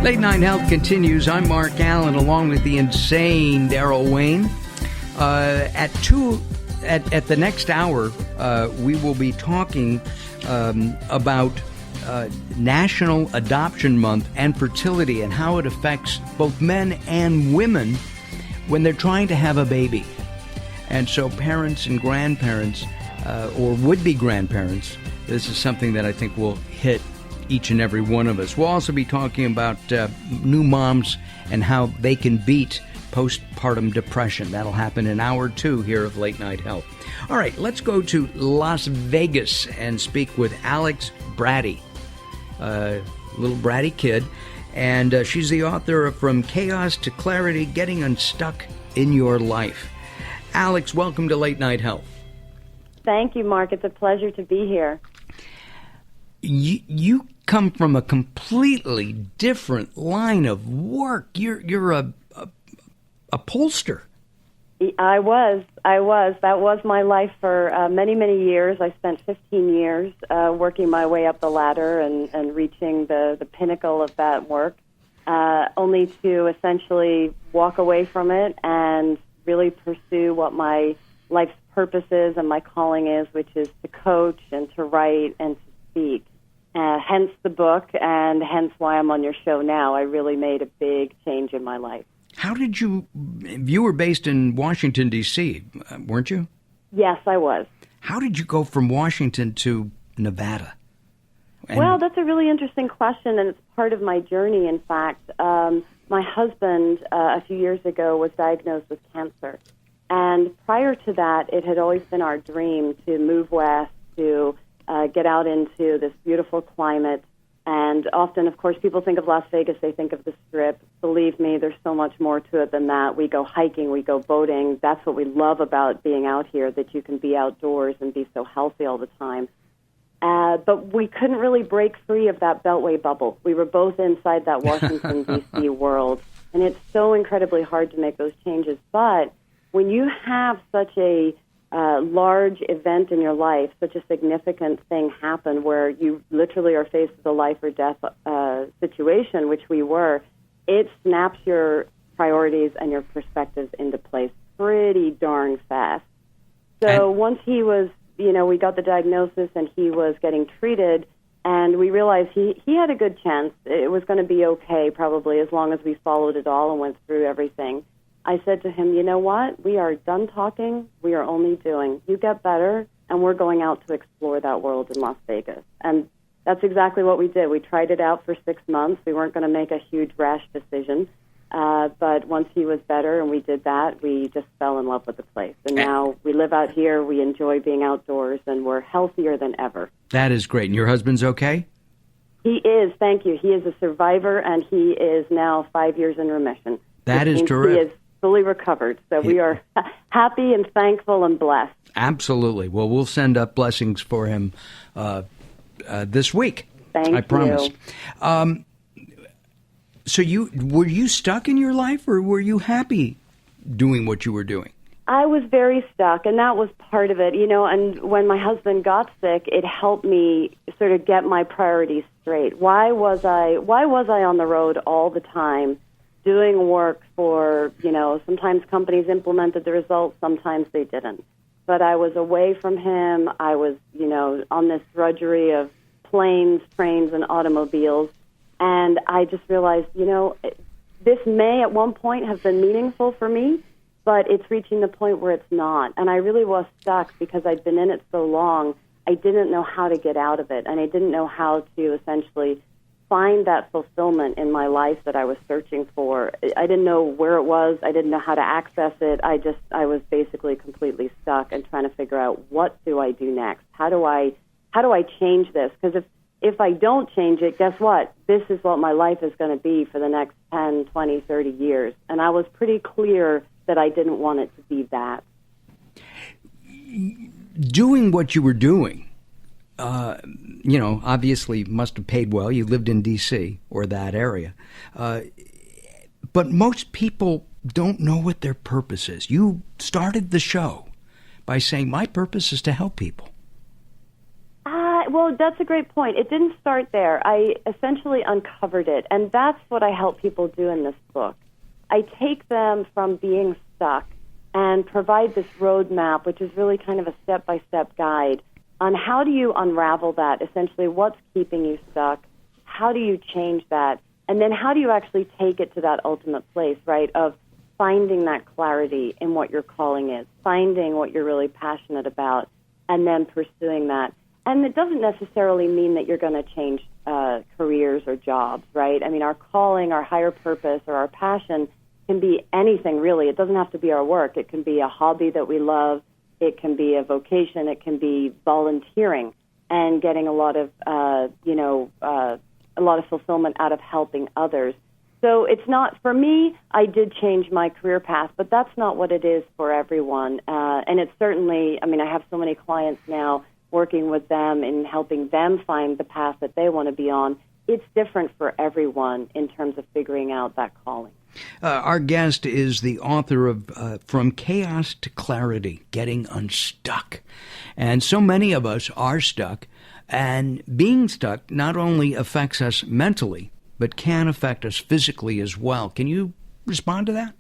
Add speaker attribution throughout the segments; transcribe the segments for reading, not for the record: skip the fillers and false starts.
Speaker 1: Late Night Health continues. I'm Mark Alyn, along with the insane Daryl Wayne. At the next hour, we will be talking about National Adoption Month and fertility and how it affects both men and women when they're trying to have a baby. And so parents and grandparents, or would-be grandparents, this is something that I think will hit each and every one of us. We'll also be talking about new moms and how they can beat postpartum depression. That'll happen in hour 2 here of Late Night Health. All right, let's go to Las Vegas and speak with Alex Bratty, little Bratty kid. And she's the author of From Chaos to Clarity, Getting Unstuck in Your Life. Alex, welcome to Late Night Health.
Speaker 2: Thank you, Mark. It's a pleasure to be here.
Speaker 1: You come from a completely different line of work. You're a upholster.
Speaker 2: I was. That was my life for many, many years. I spent 15 years working my way up the ladder and reaching the pinnacle of that work, only to essentially walk away from it and really pursue what my life's purpose is and my calling is, which is to coach and to write and to speak. Hence the book, and hence why I'm on your show now. I really made a big change in my life.
Speaker 1: How did you were based in Washington, D.C., weren't you?
Speaker 2: Yes, I was.
Speaker 1: How did you go from Washington to Nevada?
Speaker 2: Well, that's a really interesting question, and it's part of my journey, in fact. My husband, a few years ago, was diagnosed with cancer. And prior to that, it had always been our dream to move west, to get out into this beautiful climate. And often, of course, people think of Las Vegas, they think of the Strip. Believe me, there's so much more to it than that. We go hiking, we go boating. That's what we love about being out here, that you can be outdoors and be so healthy all the time. But we couldn't really break free of that Beltway bubble. We were both inside that Washington, D.C. world. And it's so incredibly hard to make those changes. But when you have such a large event in your life, such a significant thing happen where you literally are faced with a life or death situation, which we were, it snaps your priorities and your perspectives into place pretty darn fast. So once he was, we got the diagnosis and he was getting treated, and we realized he had a good chance. It was going to be okay, probably, as long as we followed it all and went through everything. I said to him, you know what? We are done talking. We are only doing. You get better, and we're going out to explore that world in Las Vegas. And that's exactly what we did. We tried it out for 6 months. We weren't going to make a huge, rash decision. But once he was better and we did that, we just fell in love with the place. And now we live out here. We enjoy being outdoors, and we're healthier than ever. That is great. And your husband's okay? He is, thank you. He is a survivor, and he is now 5 years in remission. That is terrific. He is fully recovered. So we are happy and thankful and blessed. Absolutely. Well, we'll send up blessings for him this week. Thank you. I promise. So were you stuck in your life, or were you happy doing what you were doing? I was very stuck, and that was part of it. And when my husband got sick, it helped me sort of get my priorities straight. Why was I on the road all the time doing work for, sometimes companies implemented the results, sometimes they didn't. But I was away from him. I was, on this drudgery of planes, trains, and automobiles. And I just realized, this may at one point have been meaningful for me, but it's reaching the point where it's not. And I really was stuck because I'd been in it so long. I didn't know how to get out of it, and I didn't know how to essentially find that fulfillment in my life that I was searching for. I didn't know where it was. I didn't know how to access it. I was basically completely stuck and trying to figure out, what do I do next? How do I change this? Because if I don't change it, guess what? This is what my life is going to be for the next 10, 20, 30 years. And I was pretty clear that I didn't want it to be that. Doing what you were doing, obviously must have paid well. You lived in D.C. or that area. But most people don't know what their purpose is. You started the show by saying, my purpose is to help people. Well, that's a great point. It didn't start there. I essentially uncovered it, and that's what I help people do in this book. I take them from being stuck and provide this roadmap, which is really kind of a step-by-step guide on how do you unravel that, essentially what's keeping you stuck, how do you change that, and then how do you actually take it to that ultimate place, right, of finding that clarity in what your calling is, finding what you're really passionate about, and then pursuing that. And it doesn't necessarily mean that you're going to change careers or jobs, right? I mean, our calling, our higher purpose, or our passion can be anything, really. It doesn't have to be our work. It can be a hobby that we love. It can be a vocation. It can be volunteering and getting a lot of, a lot of fulfillment out of helping others. So it's not, for me, I did change my career path, but that's not what it is for everyone. And it's certainly, I mean, I have so many clients now working with them and helping them find the path that they want to be on. It's different for everyone in terms of figuring out that calling.
Speaker 1: Our guest is the author of From Chaos to Clarity, Getting Unstuck. And so many of us are stuck, and being stuck not only affects us mentally, but can affect us physically as well. Can you respond to that?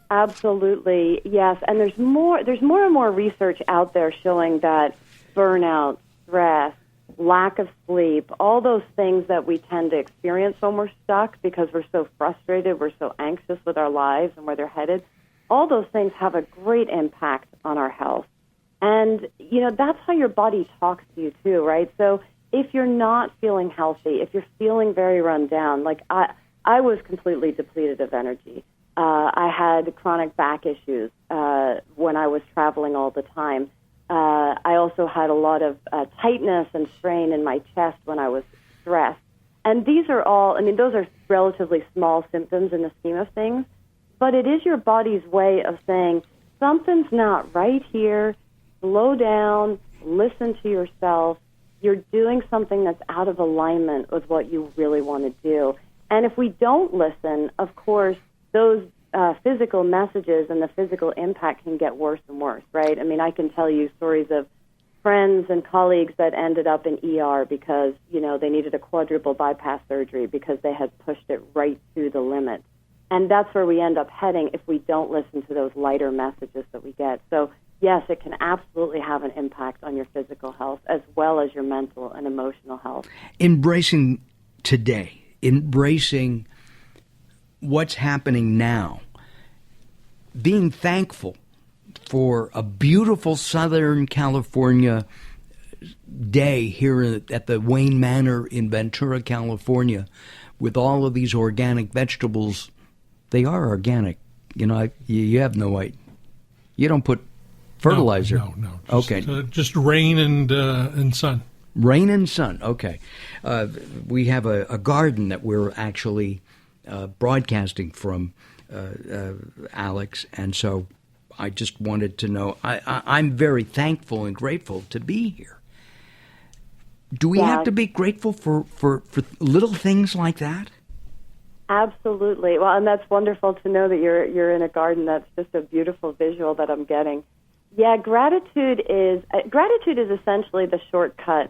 Speaker 2: Absolutely, yes. And there's more and more research out there showing that burnout, stress, lack of sleep, all those things that we tend to experience when we're stuck because we're so frustrated, we're so anxious with our lives and where they're headed, all those things have a great impact on our health. And, that's how your body talks to you too, right? So if you're not feeling healthy, if you're feeling very run down, like I was completely depleted of energy. I had chronic back issues when I was traveling all the time. I also had a lot of tightness and strain in my chest when I was stressed. And these are all, those are relatively small symptoms in the scheme of things, but it is your body's way of saying, something's not right here, slow down, listen to yourself. You're doing something that's out of alignment with what you really want to do. And if we don't listen, of course, those physical messages and the physical impact can get worse and worse, right? I mean, I can tell you stories of friends and colleagues that ended up in ER because, they needed a quadruple bypass surgery because they had pushed it right to the limit. And that's where we end up heading if we don't listen to those lighter messages that we get. So, yes, it can absolutely have an impact on your physical health as well as your mental and emotional health. Embracing
Speaker 1: today, embracing what's happening now, being thankful for a beautiful Southern California day here at the Wayne Manor in Ventura, California, with all of these organic vegetables. They are organic. You have no idea. You don't put fertilizer.
Speaker 3: No.
Speaker 1: Just
Speaker 3: rain and sun.
Speaker 1: Rain and sun. Okay. We have a garden that we're actually broadcasting from, Alex, and so I just wanted to know. I'm very thankful and grateful to be here. Do we have to be grateful for little things like that?
Speaker 2: Absolutely. Well, and that's wonderful to know that you're in a garden. That's just a beautiful visual that I'm getting. Yeah, gratitude is essentially the shortcut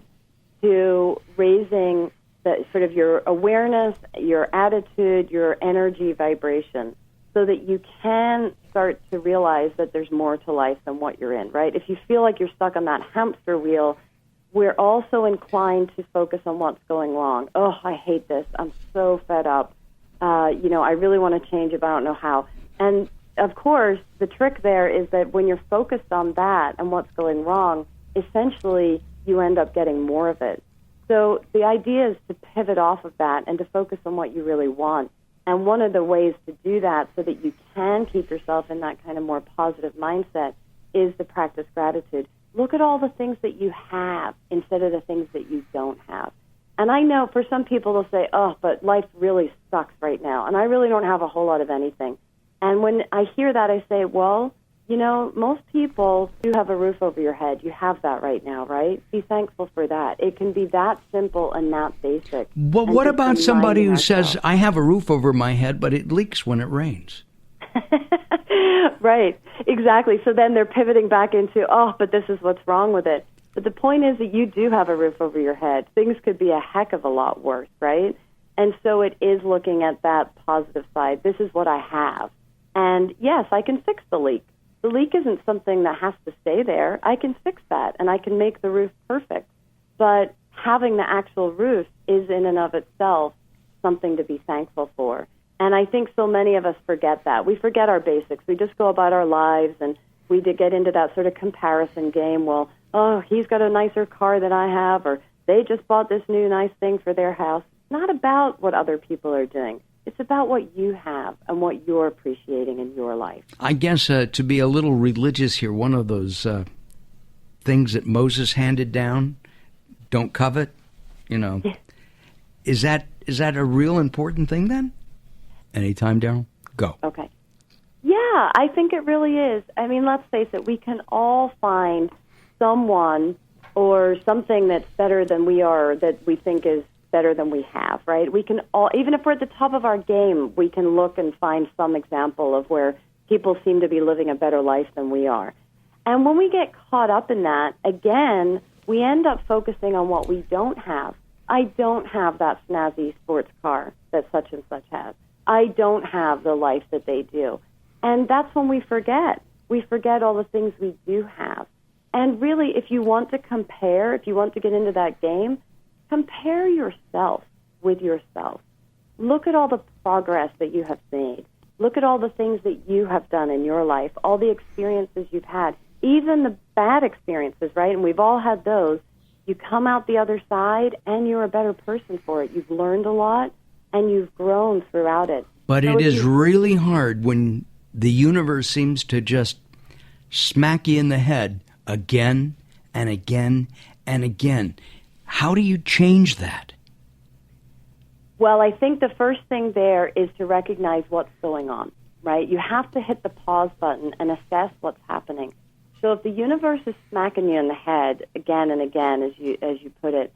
Speaker 2: to raising the sort of your awareness, your attitude, your energy vibration, so that you can start to realize that there's more to life than what you're in, right? If you feel like you're stuck on that hamster wheel, we're also inclined to focus on what's going wrong. Oh, I hate this. I'm so fed up. I really want to change it, but I don't know how. And, of course, the trick there is that when you're focused on that and what's going wrong, essentially you end up getting more of it. So the idea is to pivot off of that and to focus on what you really want. And one of the ways to do that so that you can keep yourself in that kind of more positive mindset is to practice gratitude. Look at all the things that you have instead of the things that you don't have. And I know for some people they'll say, oh, but life really sucks right now, and I really don't have a whole lot of anything. And when I hear that, I say, well, most people do have a roof over your head. You have that right now, right? Be thankful for that. It can be that simple and that basic.
Speaker 1: Well, what about somebody who says, I have a roof over my head, but it leaks when it rains?
Speaker 2: Right, exactly. So then they're pivoting back into, oh, but this is what's wrong with it. But the point is that you do have a roof over your head. Things could be a heck of a lot worse, right? And so it is looking at that positive side. This is what I have. And yes, I can fix the leak. The leak isn't something that has to stay there. I can fix that, and I can make the roof perfect. But having the actual roof is in and of itself something to be thankful for. And I think so many of us forget that. We forget our basics. We just go about our lives, and we get into that sort of comparison game. Well, oh, he's got a nicer car than I have, or they just bought this new nice thing for their house. It's not about what other people are doing. It's about what you have and what you're appreciating in your life.
Speaker 1: I guess to be a little religious here, one of those things that Moses handed down, don't covet, is that a real important thing then? Anytime, Daryl? Go.
Speaker 2: Okay. Yeah, I think it really is. I mean, let's face it, we can all find someone or something that's better than we are, that we think is better than we have, right? We can all, even if we're at the top of our game, we can look and find some example of where people seem to be living a better life than we are. And when we get caught up in that, again, we end up focusing on what we don't have. I don't have that snazzy sports car that such and such has. I don't have the life that they do. And that's when we forget. We forget all the things we do have. And really, if you want to compare, if you want to get into that game, compare yourself with yourself. Look at all the progress that you have made. Look at all the things that you have done in your life, all the experiences you've had, even the bad experiences, right? And we've all had those. You come out the other side, and you're a better person for it. You've learned a lot, and you've grown throughout it.
Speaker 1: But it is really hard when the universe seems to just smack you in the head again and again and again. How do you change that?
Speaker 2: Well, I think the first thing there is to recognize what's going on, right? You have to hit the pause button and assess what's happening. So if the universe is smacking you in the head again and again, as you put it,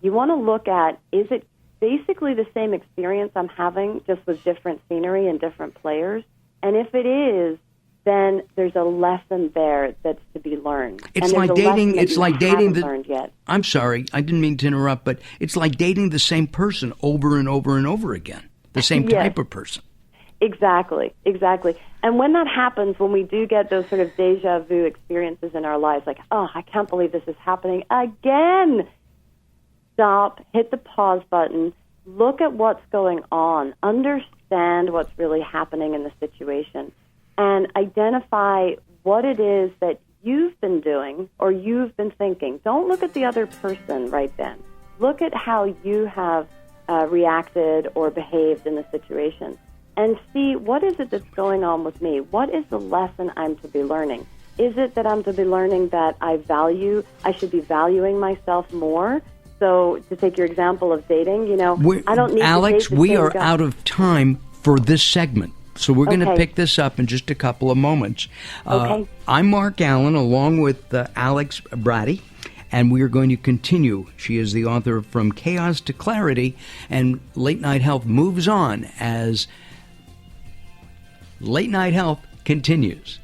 Speaker 2: you want to look at, is it basically the same experience I'm having, just with different scenery and different players? And if it is, then there's a lesson there that's to be learned.
Speaker 1: It's like dating. It's like dating
Speaker 2: learned yet.
Speaker 1: I'm sorry, I didn't mean to interrupt, but it's like dating the same person over and over and over again, the same type of person.
Speaker 2: Exactly. And when that happens, when we do get those sort of deja vu experiences in our lives, like, oh, I can't believe this is happening again. Stop, hit the pause button, look at what's going on, understand what's really happening in the situation, and identify what it is that you've been doing or you've been thinking. Don't look at the other person right then. Look at how you have reacted or behaved in the situation, and see, what is it that's going on with me? What is the lesson I'm to be learning? Is it that I'm to be learning that I should be valuing myself more? So to take your example of dating, I don't need
Speaker 1: Alex,
Speaker 2: to date the
Speaker 1: we
Speaker 2: same
Speaker 1: are
Speaker 2: guy.
Speaker 1: out of time for this segment. So we're going to
Speaker 2: Okay.
Speaker 1: pick this up in just a couple of moments.
Speaker 2: Okay.
Speaker 1: I'm Mark Alyn, along with Alex Bratty, and we are going to continue. She is the author of From Chaos to Clarity, and Late Night Health moves on as Late Night Health continues.